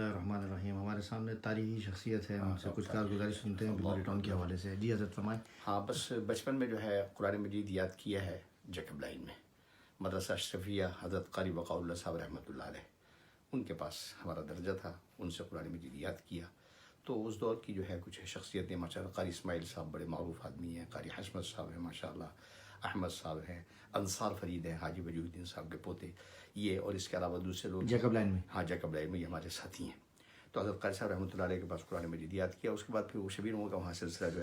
اللہ الرحمن الرحیم. ہمارے سامنے تاریخی شخصیت ہے, ہم سے کچھ کارگزاری سنتے ہیں بیماری ٹاؤن کے حوالے سے. جی حضرت فرمائیں. ہاں بس بچپن میں جو ہے قرآن مجید یاد کیا ہے جیکب لائن میں, مدرسہ اشرفیہ حضرت قاری بقاء اللہ صاحب رحمۃ اللہ علیہ, ان کے پاس ہمارا درجہ تھا, ان سے قرآن مجید یاد کیا. تو اس دور کی جو ہے کچھ شخصیتیں ماشاء اللہ, قاری اسماعیل صاحب بڑے معروف آدمی ہیں, قاری حشمت صاحب ہیں ماشاء اللہ, احمد صاحب ہیں, انصار فرید ہیں, حاجی وجود الدین صاحب کے پوتے یہ, اور اس کے علاوہ دوسرے لوگ جیکب لائن میں. ہاں جیکب لائن میں یہ ہمارے ساتھی ہیں. تو حضرت قاری صاحب رحمۃ اللہ علیہ کے پاس قرآن مجید یاد کیا. اس کے بعد پھر وہ شبیروں کا وہاں سلسلہ جو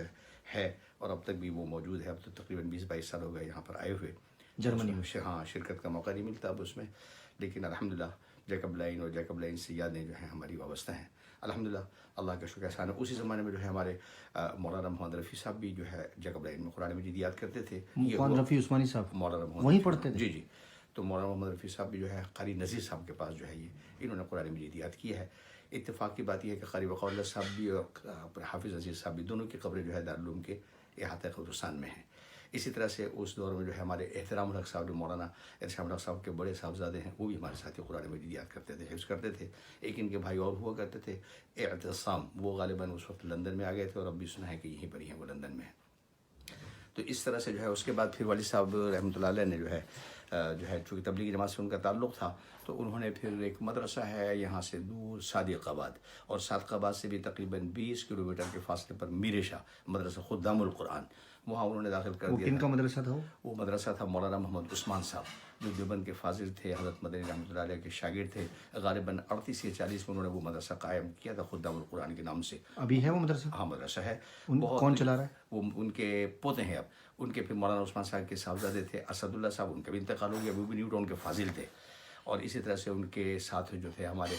ہے اور اب تک بھی وہ موجود ہے. اب تو تقریباً 20-22 سال ہو گئے یہاں پر آئے ہوئے. جرمنی میں ہاں شرکت کا موقع نہیں ملتا اب اس میں, لیکن الحمدللہ جیکب لائن اور جیکب لائن سے یادیں جو ہیں ہماری وابستہ ہیں الحمدللہ. اللہ کا شکر احسان ہے. اسی زمانے میں جو ہے ہمارے مولانا محمد رفیع صاحب بھی جو ہے جیکب لائن میں قرآن مجید یاد کرتے تھے. محمد رفیع عثمانی صاحب مولانا محمد وہیں پڑھتے تھے. جی جی. تو مولانا محمد رفیع صاحب بھی جو ہے قاری نذیر صاحب کے پاس جو ہے انہوں نے قرآن مجید یاد کیا ہے. اتفاق کی بات یہ ہے کہ قاری بقاء اللہ صاحب بھی اور حافظ عزیز صاحب بھی, دونوں کی قبریں جو ہے دارالعلوم کے احاطہ خراسان میں ہیں. اسی طرح سے اس دور میں جو ہے ہمارے احترام الحق صاحب جو مولانا ارشاد الحق صاحب کے بڑے صاحبزادے ہیں, وہ بھی ہمارے ساتھ قرآن مجید یاد کرتے تھے, حفظ کرتے تھے. ایک ان کے بھائی اور ہوا کرتے تھے اعتصام, وہ غالباً اس وقت لندن میں آ گئے تھے, اور اب بھی سنا ہے کہ یہیں پر ہی ہیں وہ لندن میں. تو اس طرح سے جو ہے اس کے بعد پھر والد صاحب رحمۃ اللہ علیہ نے جو ہے چونکہ تبلیغی جماعت سے ان کا تعلق تھا, تو انہوں نے پھر ایک مدرسہ ہے یہاں سے دور صادق آباد, اور صادق آباد سے بھی تقریباً 20 کلومیٹر کے فاصلے پر میر شاہ مدرسہ خدام القرآن, وہاں انہوں نے داخل کر دیا. کن کا مدرسہ تھا وہ مدرسہ تھا مولانا محمد عثمان صاحب, جو دیوبند کے فاضل تھے, حضرت مدنی رحمۃ اللہ علیہ کے شاگرد تھے. غالباً 38 یا 40 میں انہوں نے وہ مدرسہ قائم کیا تھا خدام القرآن کے نام سے. ابھی ہے وہ مدرسہ؟ ہاں مدرسہ ہے. کون چلا رہا ہے؟ وہ ان کے پوتے ہیں اب. ان کے پھر مولانا عثمان صاحب کے صاحبزادے تھے اسد اللہ صاحب, ان کا بھی انتقال ہو گیا, وہ بھی نیو ٹاؤن کے فاضل تھے. اور اسی طرح سے ان کے ساتھ جو تھے ہمارے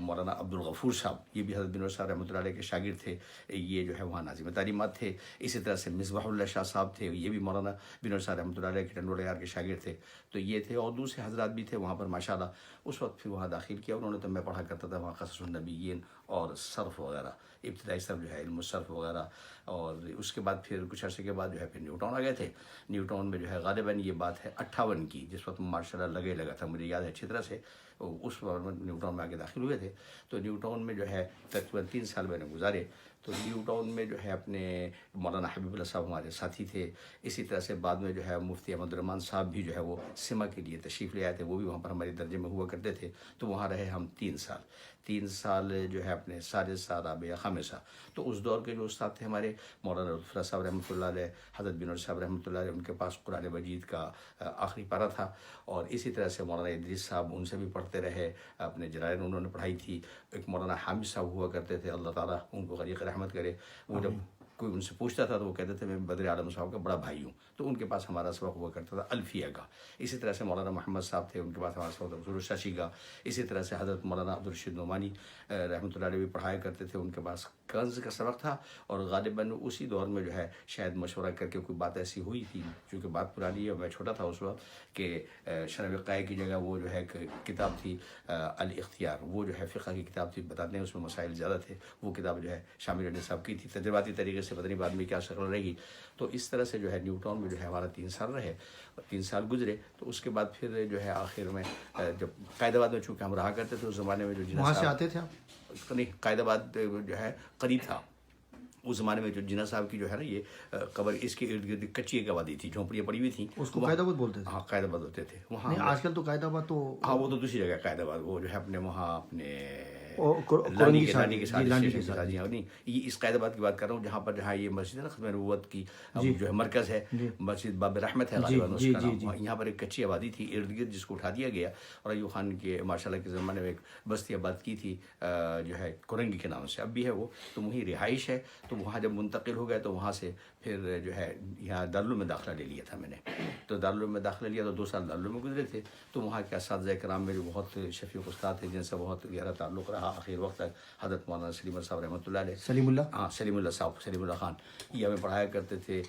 مولانا عبدالغفور صاحب, یہ بھی حضرت بن صاحب رحمۃ اللہ علیہ کے شاگرد تھے, یہ جو ہے وہاں ناظم تعلیمات تھے. اسی طرح سے مصباح اللہ شاہ صاحب تھے, یہ بھی مولانا بن صاحب رحمۃ اللہ علیہ کے ٹنڈولا یار کے شاگرد تھے. تو یہ تھے, اور دوسرے حضرات بھی تھے وہاں پر ماشاءاللہ. اس وقت پھر وہاں داخل کیا انہوں نے, تو میں پڑھا کرتا تھا وہاں قصص النبیین اور صرف وغیرہ, ابتدائی صرف جو ہے علم الصرف وغیرہ. اور اس کے بعد پھر کچھ عرصے کے بعد جو ہے پھر نیو ٹاؤن آ گئے تھے. نیو ٹاؤن میں جو ہے غالباً یہ بات ہے 58 کی, جس وقت ماشاء اللہ لگا تھا, مجھے یاد ہے اچھی طرح سے, اس وقت میں نیو ٹاؤن میں آ کے داخل ہوئے تھے. تو نیو ٹاؤن میں جو ہے تقریباً 3 سال میں نے گزارے. تو نیو ٹاؤن میں جو ہے اپنے مولانا حبیب اللہ صاحب ہمارے ساتھی تھے. اسی طرح سے بعد میں جو ہے مفتی احمد الرحمان صاحب بھی جو ہے وہ سما کے لیے تشریف لے آئے تھے, وہ بھی وہاں پر ہمارے درجے میں ہوا کرتے تھے. تو وہاں رہے ہم 3 سال. 3 سال جو ہے اپنے سارے رابعہ خامسہ. تو اس دور کے جو استاد تھے ہمارے مولانا لطف صاحب رحمۃ اللہ علیہ, حضرت بن صاحب رحمۃ اللہ علیہ, ان کے پاس قرآن مجید کا آخری پارہ تھا. اور اسی طرح سے مولانا ادریس صاحب, ان سے بھی پڑھتے رہے, اپنے جلائن انہوں نے پڑھائی تھی. ایک مولانا حامد صاحب ہوا کرتے تھے, اللہ تعالیٰ ان کو غریق رحمت کرے. وہ جب کوئی ان سے پوچھتا تھا تو وہ کہتے تھے میں بدر عالم صاحب کا بڑا بھائی ہوں. تو ان کے پاس ہمارا سبق ہوا کرتا تھا الفیہ کا. اسی طرح سے مولانا محمد صاحب تھے, ان کے پاس ہمارا سبق حضور شاشی کا. اسی طرح سے حضرت مولانا عبدالرشید نعمانی رحمۃ اللہ علیہ بھی پڑھایا کرتے تھے, ان کے پاس کنز کا سبق تھا. اور غالباً اسی دور میں جو ہے شاید مشورہ کر کے کوئی بات ایسی ہوئی تھی, چونکہ بات پرانی ہے, میں چھوٹا تھا اس وقت, کہ شرح وقائع کی جگہ وہ جو ہے کتاب تھی الاختیار, وہ جو ہے فقہ کی کتاب تھی, بتاتے ہیں اس میں مسائل زیادہ تھے. وہ کتاب جو ہے شامل علی صاحب کی تھی, تجرباتی طریقے سے پتہ نہیں بعد میں کیا شکل رہی. تو اس طرح سے جو ہے نیو ٹاؤن میں جو ہے ہمارا 3 سال رہے, 3 سال گزرے. تو اس کے بعد پھر جو ہے آخر میں جب قائد آباد میں چونکہ ہم رہا کرتے تھے اس زمانے میں, جو وہاں سے آتے تھے آپ؟ نہیں, قائد آباد جو ہے قریب تھا اس زمانے میں. جو جناح صاحب کی جو ہے نا یہ قبر, اس کے ارد گرد کچی ایک آبادی تھی, جھونپڑیاں پڑی ہوئی تھیں, اس کو قائد آباد بولتے تھے. ہاں قائد آباد ہوتے تھے وہاں. آج کل تو قائد آباد تو, ہاں وہ تو دوسری جگہ قائد آباد, وہ جو ہے اپنے وہاں اپنے لانی کے ساتھ نہیں, یہ اس قائد آباد کی بات کر رہا ہوں جہاں یہ مسجد ہے نا ختم نبوت کی جو ہے مرکز ہے, مسجد باب رحمت ہے غالباً اس کا نام. یہاں پر ایک کچی آبادی تھی ارد گرد, جس کو اٹھا دیا گیا, اور ایوب خان کے ماشاء اللہ کے زمانے میں ایک بستی آباد کی تھی جو ہے کرنگی کے نام سے, اب بھی ہے وہ. تو وہیں رہائش ہے. تو وہاں جب منتقل ہو گئے تو وہاں سے پھر جو ہے یہاں دارالعلوم میں داخلہ لے لیا تھا میں نے. تو دارالعلوم میں داخلہ لیا تو 2 سال دارالعلوم میں گزرے تھے. تو وہاں کے اساتذہ کرام میرے بہت شفیق استاد تھے, جن سے بہت گہرا تعلق رہا آخر وقت تک. حضرت مولانا سلیم اللہ صاحب رحمۃ اللہ علیہ, سلیم اللہ, ہاں سلیم اللہ صاحب, سلیم اللہ خان, یہ ہمیں پڑھایا کرتے تھے.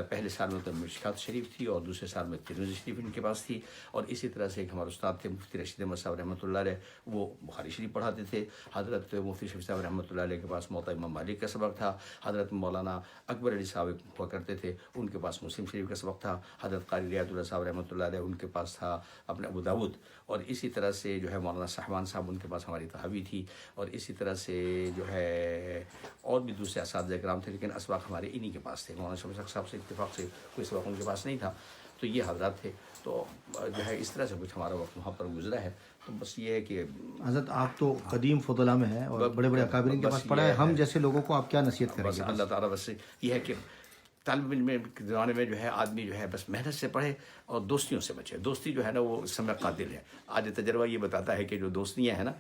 پہلے سال میں تو مشکات شریف تھی, اور دوسرے سال میں ترمذی شریف ان کے پاس تھی. اور اسی طرح سے ایک ہمارے استاد تھے مفتی رشید احمد صاحب رحمۃ اللہ علیہ, وہ بخاری شریف پڑھاتے تھے. حضرت مفتی شفیع صاحب رحمۃ اللہ علیہ کے پاس موطا امام مالک کا سبق تھا. حضرت مولانا اکبر علی صاحب ہوا کرتے تھے, ان کے پاس مسلم شریف کا سبق تھا. حضرت قاری ریاض اللہ صاحب رحمۃ اللہ علیہ, ان کے پاس تھا اپنے ابو داود. اور اسی طرح سے جو ہے مولانا صاحبان صاحب, ان کے پاس ہماری تحوی تھی. اور اسی طرح سے جو ہے اور بھی دوسرے اساتذہ کرام تھے، لیکن اسباق ہمارے انہی کے پاس تھے. مولانا شمس حق صاحب سے اتفاق سے کوئی اسباق ان کے پاس نہیں تھا، تو یہ حضرات تھے. تو جو ہے اس طرح سے کچھ ہمارا وقت وہاں پر گزرا ہے. تو بس یہ ہے کہ حضرت آپ تو قدیم فضلاء میں ہیں اور بڑے بڑے اکابرین کے پاس پڑھا ہے، ہم جیسے لوگوں کو آپ کیا نصیحت کریں بس گے؟ اللہ تعالیٰ بس یہ ہے کہ طالب علم کے زمانے میں جو ہے آدمی جو ہے بس محنت سے پڑھے اور دوستیوں سے بچے. دوستی جو ہے نا وہ اس سمے قاتل ہے. آج تجربہ یہ بتاتا ہے کہ جو دوستیاں ہیں نا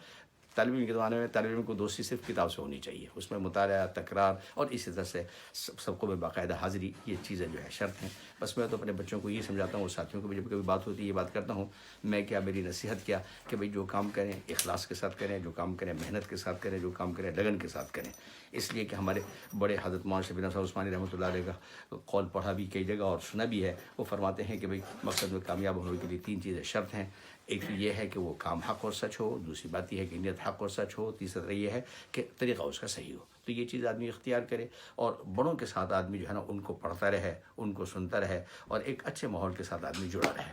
طالب علم کے زمانے میں، طالب علم کو دوستی صرف کتاب سے ہونی چاہیے، اس میں مطالعہ، تکرار اور اسی طرح سے سب کو میں باقاعدہ حاضری، یہ چیزیں جو ہے شرط ہیں. بس میں تو اپنے بچوں کو یہ سمجھاتا ہوں اور ساتھیوں کو بھی جب کبھی بات ہوتی ہے یہ بات کرتا ہوں میں، کیا میری نصیحت کیا کہ بھئی جو کام کریں اخلاص کے ساتھ کریں، جو کام کریں محنت کے ساتھ کریں، جو کام کریں لگن کے ساتھ کریں. اس لیے کہ ہمارے بڑے حضرت مولانا شبیر احمد صاحب عثمانی رحمۃ اللہ علیہ کا قول پڑھا بھی کئی جگہ اور سنا بھی ہے. وہ فرماتے ہیں کہ بھئی مقصد میں کامیاب ہونے کے لیے 3 چیزیں شرط ہیں. ایک تو یہ ہے کہ وہ کام حق اور سچ ہو، دوسری بات یہ ہے کہ نیت حق اور سچ ہو، تیسرا یہ ہے کہ طریقہ اس کا صحیح ہو. تو یہ چیز آدمی اختیار کرے اور بڑوں کے ساتھ آدمی جو ہے نا ان کو پڑھتا رہے، ان کو سنتا رہے اور ایک اچھے ماحول کے ساتھ آدمی جڑا رہے.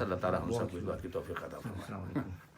اللہ تعالیٰ ہم سب کو اس بات کی توفیق عطا فرمائے. السلام علیکم.